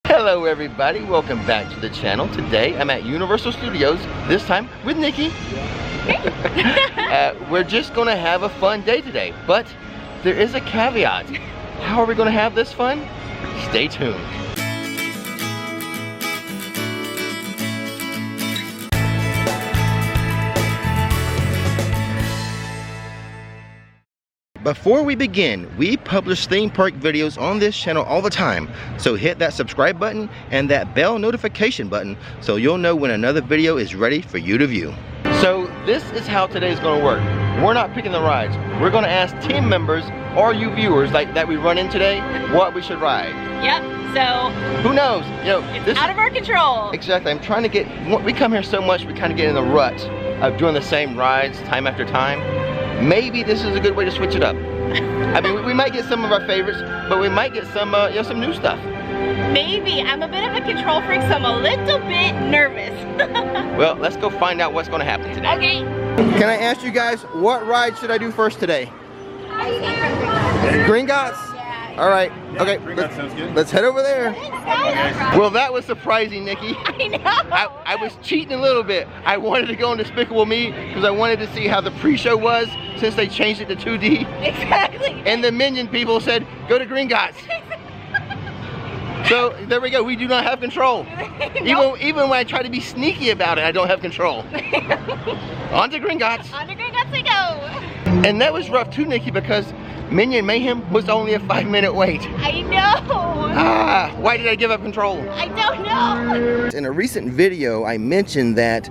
Hello everybody, welcome back to the channel. Today I'm at Universal Studios, this time with Nikki. We're just gonna have a fun day today, but there is a caveat. How are we gonna have this fun? Stay tuned. Before we begin, we publish theme park videos on this channel all the time, so hit that subscribe button and that bell notification button so you'll know when another video is ready for you to view. So this is how today's going to work. We're not picking the rides. We're going to ask team members or you viewers that we run in today what we should ride. Yep, so who knows? You know, it's out of our control. Exactly. I'm trying to get, we come here so much we kind of get in the rut of doing the same rides time after time. Maybe this is a good way to switch it up. I mean, we might get some of our favorites, but we might get some, you know, some new stuff. Maybe. I'm a bit of a control freak, so I'm a little bit nervous. Well, let's go find out what's going to happen today. Okay. Can I ask you guys, what ride should I do first today? Gringotts? All right. Okay. Let's head over there. Well, that was surprising, Nikki. I know. I was cheating a little bit. I wanted to go on Despicable Me because I wanted to see how the pre-show was since they changed it to 2D. Exactly. And the Minion people said, go to Gringotts. So there we go. We do not have control. Nope. Even when I try to be sneaky about it, I don't have control. On to Gringotts. On to Gringotts we go. And that was rough too, Nikki, because Minion Mayhem was only a 5-minute wait. I know. Why did I give up control? I don't know. In a recent video, I mentioned that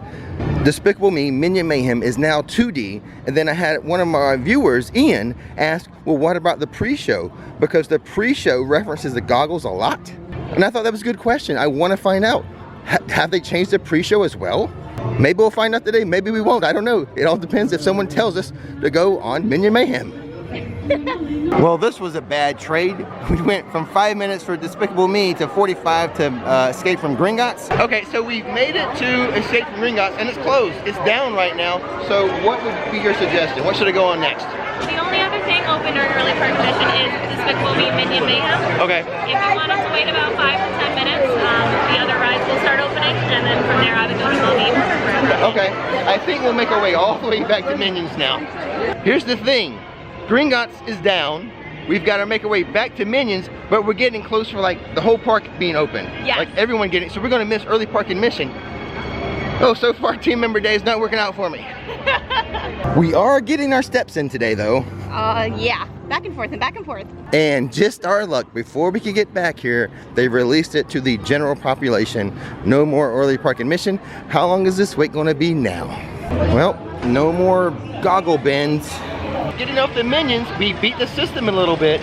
Despicable Me, Minion Mayhem is now 2D, and then I had one of my viewers, Ian, ask, well, what about the pre-show? Because the pre-show references the goggles a lot. And I thought that was a good question. I want to find out. Have they changed the pre-show as well? Maybe we'll find out today, maybe we won't, I don't know. It all depends if someone tells us to go on Minion Mayhem. Well, this was a bad trade. We went from 5 minutes for Despicable Me to 45 to Escape from Gringotts. Okay, so we've made it to Escape from Gringotts and it's closed. It's down right now. So what would be your suggestion? What should I go on next? The only other thing open during early park admission is Despicable Me Minion Mayhem. Okay. If you want us to wait about 5 to 10 minutes, the other rides will start opening, and then from there I would go to the Okay, I think we'll make our way all the way back to Minions now. Here's the thing. Gringotts is down. We've got to make our way back to Minions, but we're getting close for like the whole park being open. Yeah. Like everyone getting, so we're going to miss early park admission. Oh, so far team member day is not working out for me. We are getting our steps in today though. Yeah, back and forth and back and forth. And just our luck, before we could get back here, they released it to the general population. No more early park admission. How long is this wait going to be now? Well, no more goggle bends. Getting off the Minions, we beat the system a little bit.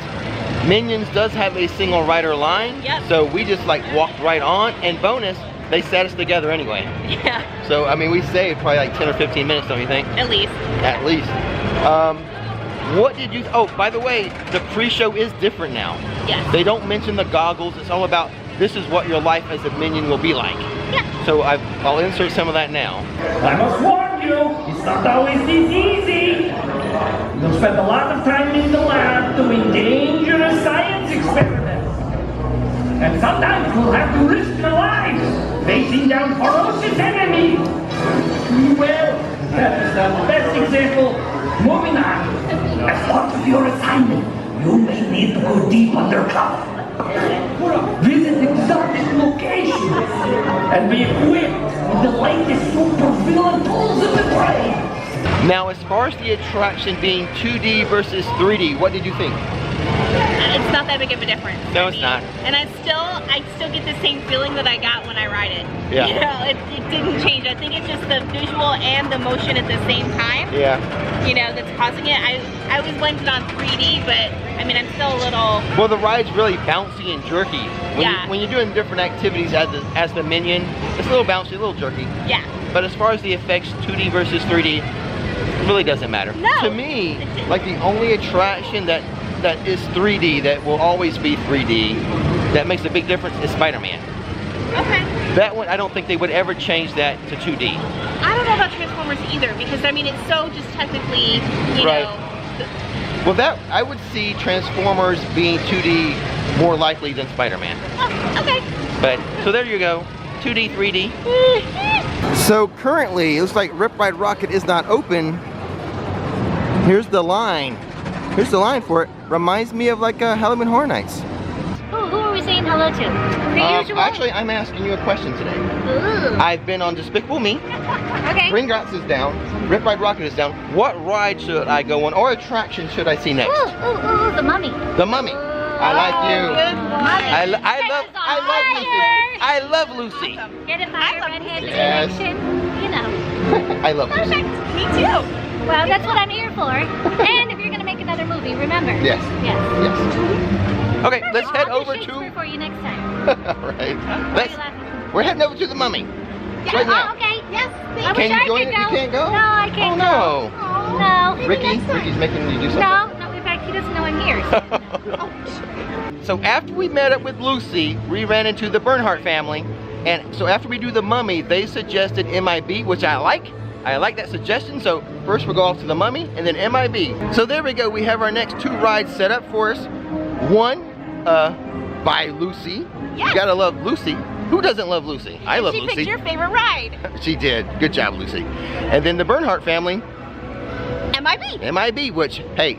Minions does have a single rider line, yep. So we just like walked right on, and bonus, they sat us together anyway. Yeah. So I mean, we saved probably like 10 or 15 minutes, don't you think? At least. At least. What did you, oh, by the way, the pre-show is different now. Yes. They don't mention the goggles. It's all about, this is what your life as a Minion will be like. Yeah. So I'll insert some of that now. I must warn you, it's not always this easy. You'll spend a lot of time in the lab doing dangerous science experiments. And sometimes you'll have to risk your lives, facing down ferocious enemies. Well, that is the best example. Moving on. As part of your assignment, you may need to go deep undercover. Visit exotic locations and be equipped with the latest supervillain tools in the trade. Now, as far as the attraction being 2D versus 3D, what did you think? It's not that big of a difference. No, it's not. And I still get the same feeling that I got when I ride it. Yeah. You know, it didn't change. I think it's just the visual and the motion at the same time. Yeah. You know, that's causing it. I was blamed it on 3D, but I mean, I'm still a little. Well, the ride's really bouncy and jerky. When you're doing different activities as the Minion, it's a little bouncy, a little jerky. Yeah. But as far as the effects, 2D versus 3D, it really doesn't matter. No. To me, like the only attraction that is 3D, that will always be 3D, that makes a big difference, is Spider-Man. Okay. That one, I don't think they would ever change that to 2D. I don't know about Transformers either, because I mean, it's so just technically, you know. Well, that, I would see Transformers being 2D more likely than Spider-Man. Oh, okay. But, so there you go. 2D, 3D. So currently, it looks like Ride Rockit is not open. Here's the line. Here's the line for it. Reminds me of like Halloween Horror Nights. Who are we saying hello to? The usual? Actually, I'm asking you a question today. Ooh. I've been on Despicable Me. Okay. Gringotts is down. Ride Rockit is down. What ride should I go on, or attraction should I see next? Ooh, the Mummy. The Mummy. I like you. I love Lucy. Get it by your redhead Yes. generation. You know. I love Lucy. Me too. Well, that's what I'm here for. And if you're gonna make another movie, remember. Yes. Yes. Yes. Okay, let's head I'll over do to. Shakespeare for you next time. Right. Why are you laughing? We're heading over to the Mummy. Yeah. Right now. Oh, okay. Yes. Can you join it? You can't go? No, I can't go. go. No. Ricky's making you do something. No. In fact, he doesn't know I'm here. So after we met up with Lucy, we ran into the Bernhardt family. And so after we do the Mummy, they suggested MIB, which I like. I like that suggestion. So first we'll go off to the Mummy and then MIB. So there we go. We have our next 2 rides set up for us. One by Lucy. Yes. You gotta love Lucy. Who doesn't love Lucy? I love Lucy. She picked your favorite ride. She did. Good job, Lucy. And then the Bernhardt family. MIB, which, hey,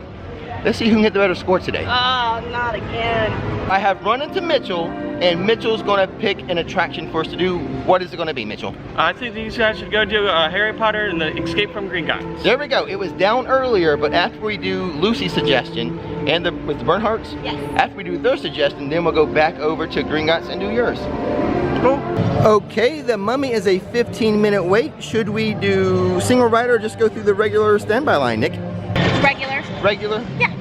let's see who can get the better score today. Oh, not again. I have run into Mitchell, and Mitchell's gonna pick an attraction for us to do. What is it gonna be, Mitchell? I think these guys should go do Harry Potter and the Escape from Gringotts. There we go. It was down earlier, but after we do Lucy's suggestion, and with the Bernhardts, Yes. after we do their suggestion, then we'll go back over to Gringotts and do yours. Cool. Okay, the Mummy is a 15-minute wait. Should we do single rider or just go through the regular standby line, Nick? Regular. Regular? Yeah.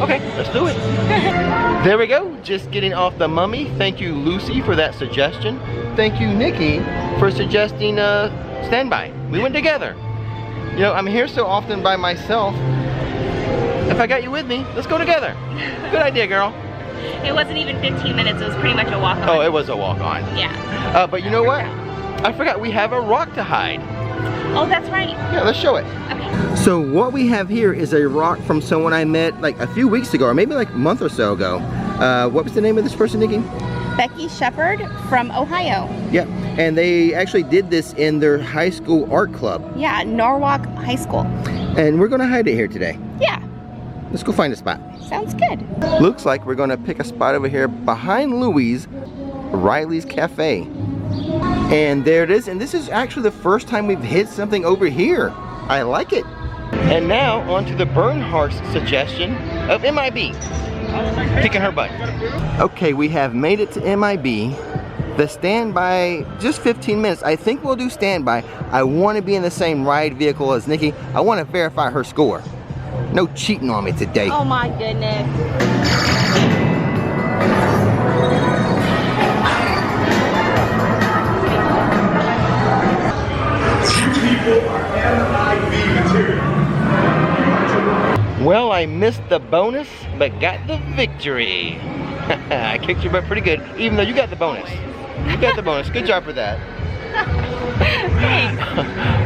Okay, let's do it. There we go, just getting off the Mummy. Thank you, Lucy, for that suggestion. Thank you, Nikki, for suggesting standby. We went together. You know, I'm here so often by myself. If I got you with me, let's go together. Good idea, girl. It wasn't even 15 minutes. It was pretty much a walk-on. Oh, it was a walk-on. Yeah. But you know what? I forgot we have a rock to hide. Oh, that's right. Yeah, let's show it. Okay. So what we have here is a rock from someone I met like a few weeks ago, or maybe like a month or so ago. What was the name of this person, Nikki? Becky Shepard from Ohio. Yeah, and they actually did this in their high school art club. Yeah, Norwalk High School. And we're gonna hide it here today. Yeah, Let's go find a spot. sounds good. Looks like we're gonna pick a spot over here behind Louie's, Riley's Cafe. And there it is, and this is actually the first time we've hit something over here. I like it. And now on to the Bernhardt's suggestion of MIB. Kicking her butt. Okay, we have made it to MIB. The standby, just 15 minutes. I think we'll do standby. I want to be in the same ride vehicle as Nikki. I want to verify her score. No cheating on me today. Oh my goodness. Well, I missed the bonus, but got the victory. I kicked your butt pretty good, even though you got the bonus. You got the bonus. Good job for that.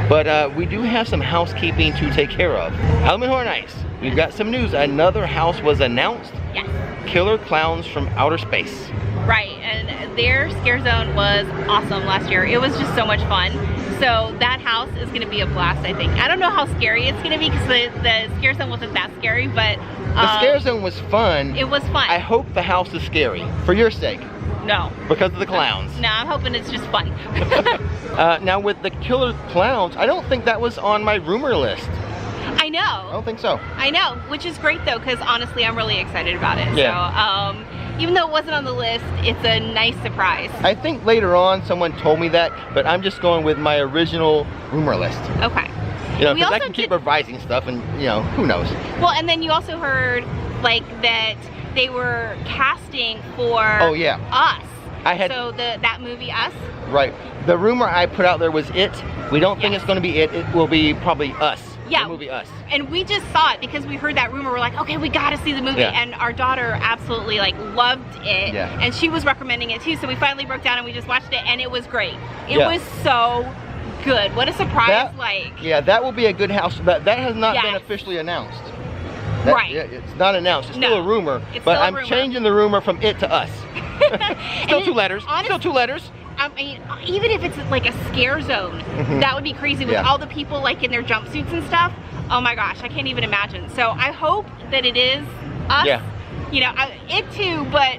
But we do have some housekeeping to take care of. Halloween Horror Nights. We've got some news. Another house was announced. Yes. Killer Clowns from Outer Space. Right, and their scare zone was awesome last year. It was just so much fun. So that house is going to be a blast, I think. I don't know how scary it's going to be because the scare zone wasn't that scary, but The scare zone was fun. it was fun. I hope the house is scary, for your sake, No. because of the clowns. No, I'm hoping it's just fun. Now with the Killer Clowns, I don't think that was on my rumor list. I I know. don't think so. I know, which is great though, because honestly, I'm really excited about it. Yeah. So, even though it wasn't on the list, it's a nice surprise. I think later on someone told me that, but I'm just going with my original rumor list. Okay. You know, We because I also can keep did- revising stuff and, you know, who knows. Well, and then you also heard, like, that they were casting for Oh, yeah. Us. I had, So that movie, Us? right. The rumor I put out there was It. We don't think Yes. it's going to be It. It will be probably Us. Yeah. The movie Us. And we just saw it because we heard that rumor. We're like, okay, we gotta see the movie. Yeah. And our daughter absolutely like loved it. Yeah. And she was recommending it too. So we finally broke down and we just watched it and it was great. It Yeah. was so good. What a surprise, That- like. Yeah, that will be a good house, but that has not Yes. been officially announced. Right. Yeah, it's not announced. It's No, still a rumor. it's But still a I'm rumor. changing the rumor from it to us. Still And 2 letters. Still 2 letters. I mean, even if it's like a scare zone, that would be crazy with Yeah. all the people like in their jumpsuits and stuff. Oh my gosh, I can't even imagine. So I hope that it is us. Yeah. You know, it too, but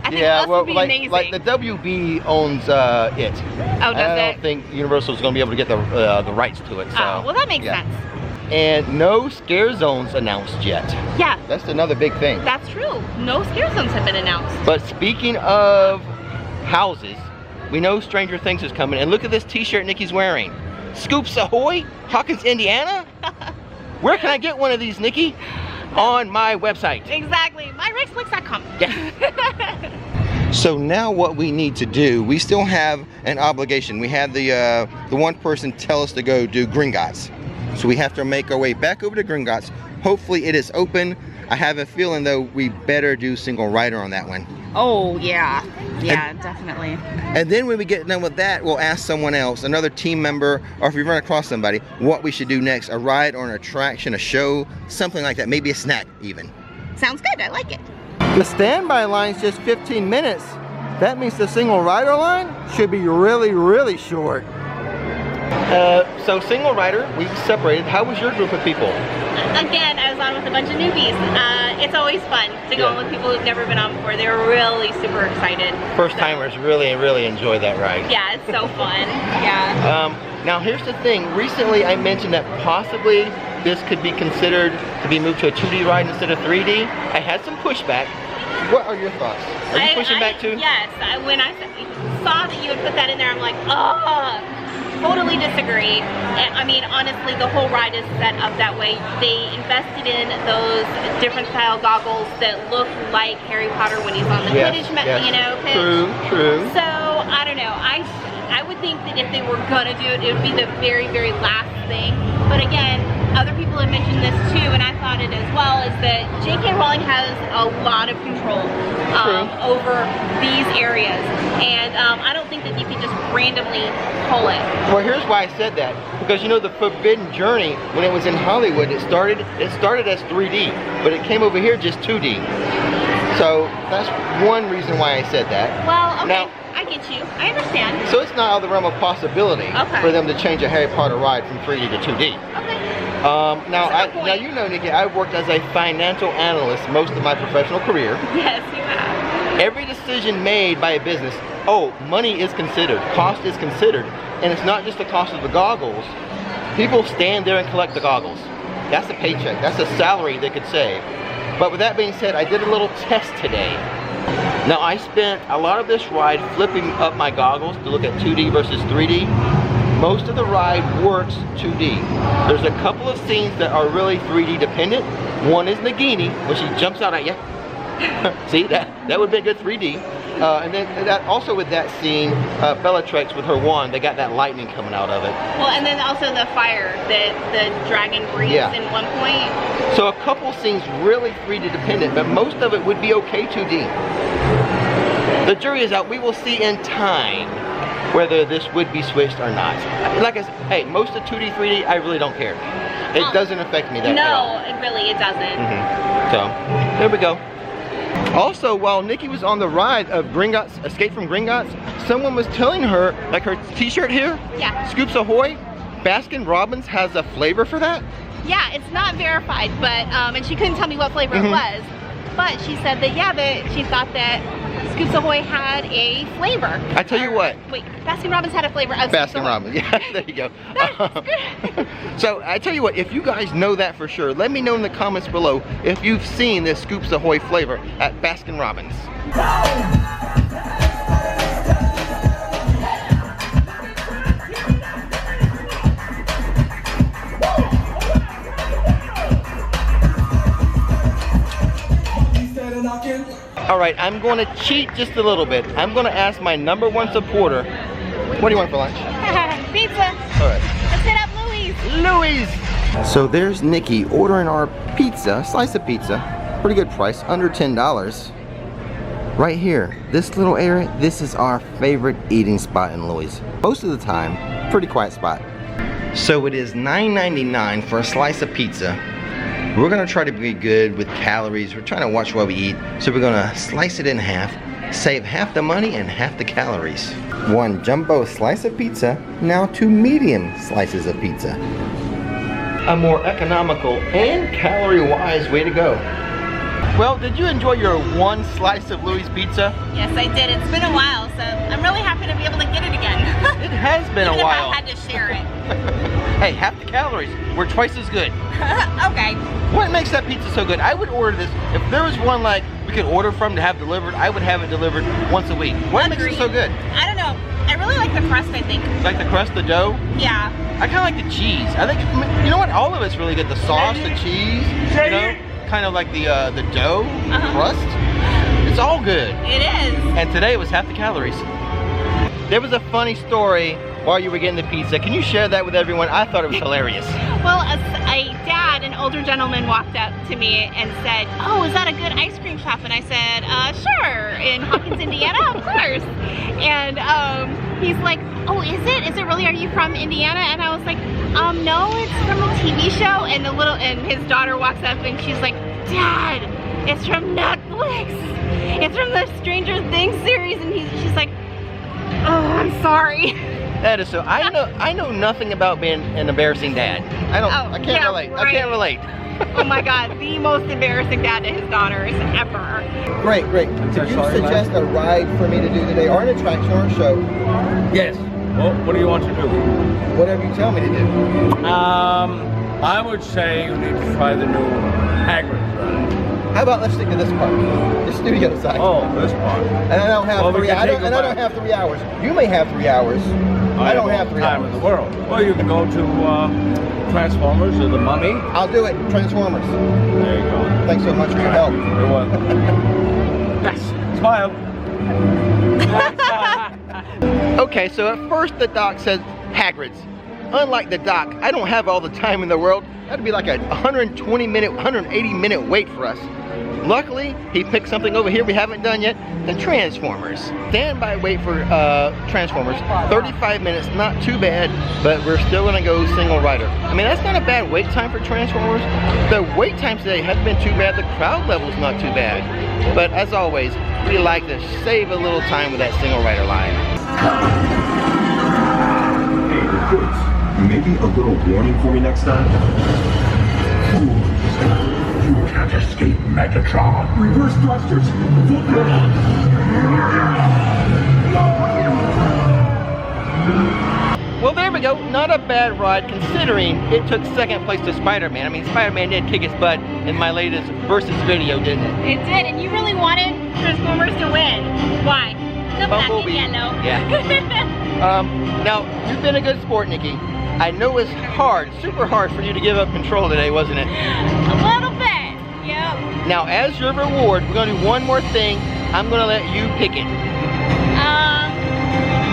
I think Yeah, us well, would be like amazing. the WB owns it. Oh, does I don't it? think Universal is going to be able to get the rights to it. So, Oh, well that makes yeah. sense. And no scare zones announced yet. Yeah, That's another big thing. that's true. No scare zones have been announced. But speaking of houses, we know Stranger Things is coming. And look at this t-shirt Nikki's wearing. Scoops Ahoy, Hawkins, Indiana. Where can I get one of these, Nikki? On my website. Exactly, myrixflix.com. Yeah. So now what we need to do, we still have an obligation. We had the one person tell us to go do Gringotts. So we have to make our way back over to Gringotts. Hopefully it is open. I have a feeling though we better do single rider on that one. Oh, yeah. Yeah, definitely. And then when we get done with that, we'll ask someone else, another team member, or if we run across somebody, what we should do next. A ride or an attraction, a show, something like that. Maybe a snack even. Sounds good. I like it. The standby line is just 15 minutes. That means the single rider line should be really, really short. So single rider, we separated. How was your group of people? Again, I was on with a bunch of newbies. It's always fun to go on with people who've never been on before. They were really super excited. First timers really, really enjoy that ride. Yeah, it's so fun. Yeah. Now here's the thing. Recently I mentioned that possibly this could be considered to be moved to a 2D ride instead of 3D. I had some pushback. What are your thoughts? Are you pushing back too? Yes. When I saw that you would put that in there, I'm like, oh. Totally disagree. I mean, honestly, the whole ride is set up that way. They invested in those different style goggles that look like Harry Potter when he's on the Quidditch, you know, pitch. True. So, I don't know. I would think that if they were gonna do it, it would be the very, very last thing. But again, other people have mentioned this too, and I thought it as well, is that J.K. Rowling has a lot of control over these areas. And I don't think that you can just randomly pull it. Well, here's why I said that. Because you know the Forbidden Journey, when it was in Hollywood, it started as 3D, but it came over here just 2D. So that's one reason why I said that. Well, okay, now, I get you. I understand. so it's not out of the realm of possibility for them to change a Harry Potter ride from 3D to 2D. Okay. Now you know, Nikki, I've worked as a financial analyst most of my professional career. Yes, you have. Every decision made by a business, money is considered, cost is considered, and it's not just the cost of the goggles. People stand there and collect the goggles. That's a paycheck, that's a salary they could save. But with that being said, I did a little test today. Now I spent a lot of this ride flipping up my goggles to look at 2D versus 3D. Most of the ride works 2D. There's a couple of scenes that are really 3D dependent. One is Nagini, when she jumps out at you. See, that would be a good 3D. And then that also with that scene, Bellatrix with her wand, they got that lightning coming out of it. Well, and then also the fire that the dragon breathes in one point. So a couple scenes really 3D dependent, but most of it would be okay 2D. The jury is out. We will see in time whether this would be switched or not. Like I said, hey, most of 2D, 3D, I really don't care. It doesn't affect me that at all. No, it doesn't. So, there we go. Also, while Nikki was on the ride of Gringotts, Escape from Gringotts, someone was telling her, like her t-shirt here, Scoops Ahoy, Baskin Robbins has a flavor for that? Yeah, it's not verified, but, and she couldn't tell me what flavor it was, but she said that, that she thought that Scoops Ahoy had a flavor. I tell you what. Wait, Baskin Robbins had a flavor of Baskin Robbins, yeah, there you go. So I tell you what, if you guys know that for sure, let me know in the comments below if you've seen this Scoops Ahoy flavor at Baskin Robbins. Alright, I'm going to cheat just a little bit. I'm going to ask my #1 supporter, what do you want for lunch? Pizza. Alright. Let's hit up Louie's. Louie's! So there's Nikki ordering our pizza, slice of pizza. Pretty good price, under $10. Right here, this little area, this is our favorite eating spot in Louies. Most of the time, pretty quiet spot. So it is $9.99 for a slice of pizza. We're gonna try to be good with calories. We're trying to watch what we eat. So we're gonna slice it in half, save half the money and half the calories. 1 jumbo slice of pizza, now 2 medium slices of pizza. A more economical and calorie-wise way to go. Well, did you enjoy your 1 slice of Louies Pizza? Yes, I did. It's been a while, so I'm really happy to be able to get it again. It has been a while. If I had to share it. Hey, half the calories. We're twice as good. Okay. What makes that pizza so good? I would order this. If there was one like we could order from to have delivered, I would have it delivered once a week. What makes it so good? I don't know. I really like the crust, I think. Like the crust, the dough? Yeah. I kind of like the cheese. I think, you know what? All of it's really good. The sauce, the cheese, you know? Kind of like the dough, crust. It's all good. It is. And today it was half the calories. There was a funny story while you were getting the pizza. Can you share that with everyone? I thought it was hilarious. Well, an older gentleman walked up to me and said, "Oh, is that a good ice cream shop?" And I said, "Sure, in Hawkins, Indiana, of course." And he's like, "Oh, is it? Is it really? Are you from Indiana?" And I was like, "No, it's from a TV show." And his daughter walks up and she's like, "Dad, it's from Netflix. It's from the Stranger Things series." And she's like, "Oh, I'm sorry." That is so. I know nothing about being an embarrassing dad. I can't relate. Right. I can't relate. Oh my God, the most embarrassing dad to his daughters ever. Great. Did you suggest a ride for me to do today, or an attraction or a show? Yes. Well, what do you want to do? Whatever you tell me to do. I would say you need to try the new Hagrid ride. How about let's stick to this part, the studio side. Oh, this part. And I don't have I don't have 3 hours. You may have 3 hours. I don't have 3 time hours. in the world. Well, you can go to Transformers or the Mummy. I'll do it. Transformers. There you go. Thanks so much for your help. You're welcome. Yes. Smile. Okay, so at first the doc says Hagrid's. Unlike the doc, I don't have all the time in the world. That'd be like a 180 minute wait for us. Luckily, he picked something over here we haven't done yet, the Transformers. Standby wait for Transformers, 35 minutes, not too bad, but we're still gonna go single rider. I mean, that's not a bad wait time for Transformers. The wait times today haven't been too bad, the crowd level's not too bad. But as always, we like to save a little time with that single rider line. Hey, recruits, maybe a little warning for me next time? You can't escape Megatron. Reverse thrusters. Well, there we go. Not a bad ride considering it took second place to Spider-Man. I mean, Spider-Man did kick his butt in my latest Versus video, didn't it? It did, and you really wanted Transformers to win. Why? The black and yellow. Yeah. Now, you've been a good sport, Nikki. I know it's hard, super hard for you to give up control today, wasn't it? A little bit, yep. Now, as your reward, we're gonna do one more thing. I'm gonna let you pick it.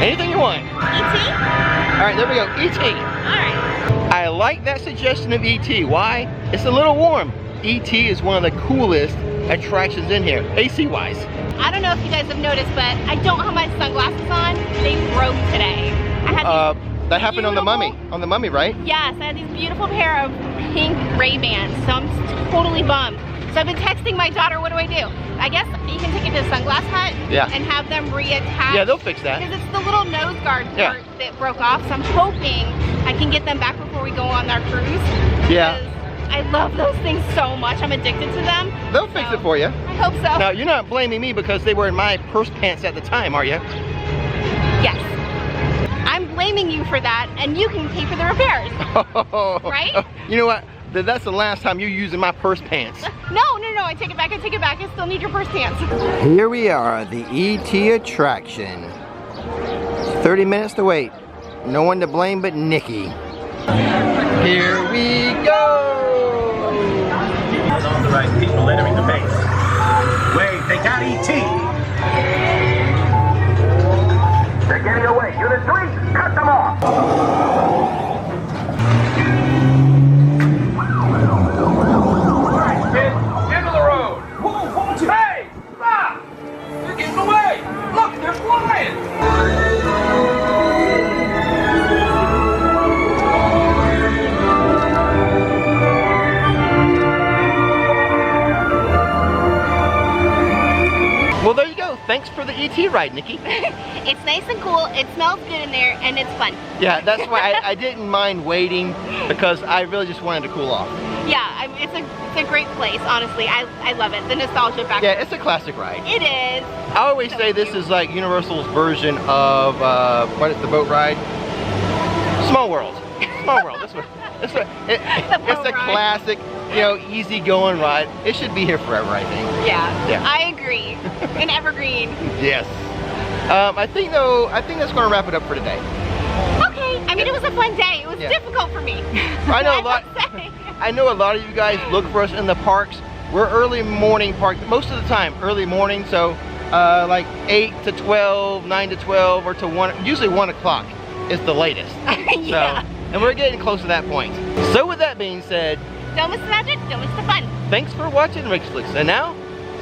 Anything you want. E.T.? All right, there we go, E.T. All right. I like that suggestion of E.T. Why? It's a little warm. E.T. is one of the coolest attractions in here, AC-wise. I don't know if you guys have noticed, but I don't have my sunglasses on. They broke today. I had that happened on the Mummy. On the Mummy, right? Yes, I had these beautiful pair of pink Ray-Bans, so I'm totally bummed. So I've been texting my daughter, what do I do? I guess you can take it to the sunglass hut and have them reattach. Yeah, they'll fix that. Because it's the little nose guard part that broke off, so I'm hoping I can get them back before we go on our cruise. Yeah. I love those things so much. I'm addicted to them. They'll fix it for you. I hope so. Now, you're not blaming me because they were in my purse pants at the time, are you? Yes. I'm blaming you for that, and you can pay for the repairs. Right? You know what? That's the last time you're using my purse pants. No, I take it back, I still need your purse pants. Here we are, the E.T. attraction. 30 minutes to wait. No one to blame but Nikki. Here we go! Unauthorized people entering the base. Wait, they got E.T. They're getting away. Unit 3, cut them off! Into the road! Hey! Stop! They're getting away! Look, they're flying! AT ride, Nikki. It's nice and cool, it smells good in there, and it's fun. Yeah, that's why I didn't mind waiting, because I really just wanted to cool off. Yeah, it's a great place, honestly. I love it. The nostalgia factor. Yeah, it's a classic ride. It is. I always say this is like Universal's version of, what is the boat ride? Small World. Small World. It's a classic, you know, easy going ride. It should be here forever, I think. Yeah. I agree. An evergreen. Yes. I think that's going to wrap it up for today. Okay. I mean, it was a fun day. It was difficult for me. I know a lot. I know a lot of you guys look for us in the parks. We're early morning park most of the time, early morning. So like 8 to 12, 9 to 12, or to 1. Usually 1 o'clock is the latest. Yeah. So, and we're getting close to that point. So with that being said, don't miss the magic, don't miss the fun. thanks for watching Rix Flix, and now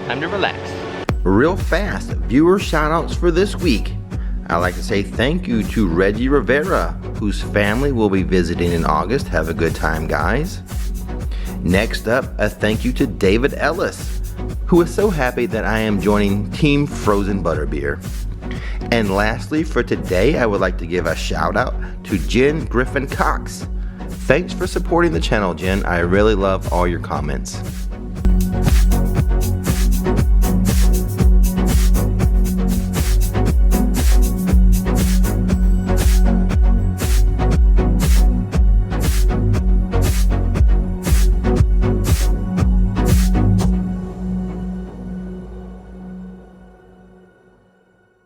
time to relax. Real fast viewer shoutouts for this week. I'd like to say thank you to Reggie Rivera, whose family will be visiting in August. Have a good time, guys. Next up, a thank you to David Ellis, who is so happy that I am joining Team Frozen Butterbeer. And lastly, for today, I would like to give a shout out to Jen Griffin Cox. Thanks for supporting the channel, Jen. I really love all your comments.